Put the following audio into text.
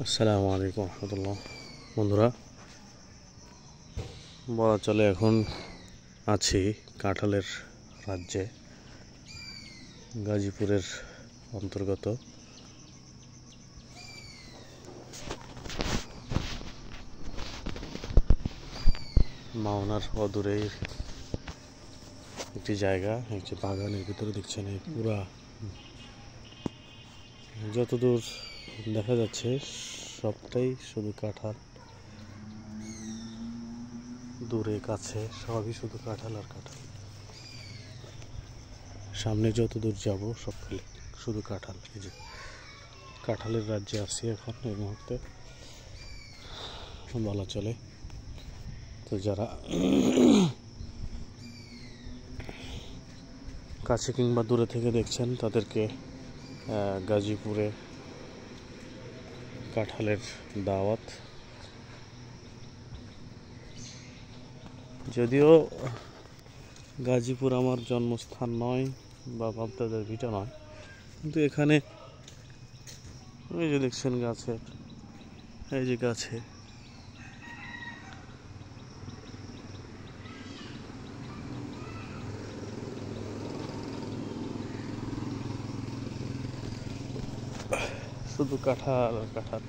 আসসালামু আলাইকুম রহমতুল্লাহ। বন্ধুরা, বলা চলে এখন আছি কাঁঠালের রাজ্যে, গাজীপুরের অন্তর্গত। মাওনার অদূরে একটি জায়গা, একটি বাগানের ভিতরে দেখছেন এই পুরা যতদূর দেখা যাচ্ছে সবটাই শুধু কাঁঠাল, দূরে কাছে সবই শুধু কাঁঠাল আর কাঁঠাল। সামনে যত দূর যাব সব শুধু কাঁঠাল। এই যে কাঁঠালের রাজ্যে আছি এখন এই মুহূর্তে বলা চলে। তো যারা কাছে কিংবা দূরে থেকে দেখছেন তাদেরকে গাজীপুরে কাঁঠালের দাওয়াত। যদিও গাজীপুর আমার জন্মস্থান নয় বা বাপদাদার ভিটা নয়, কিন্তু এখানে এই যে দেখছেন গাছের, এই যে গাছে শুধু কাঁঠাল আর কাঁঠাল।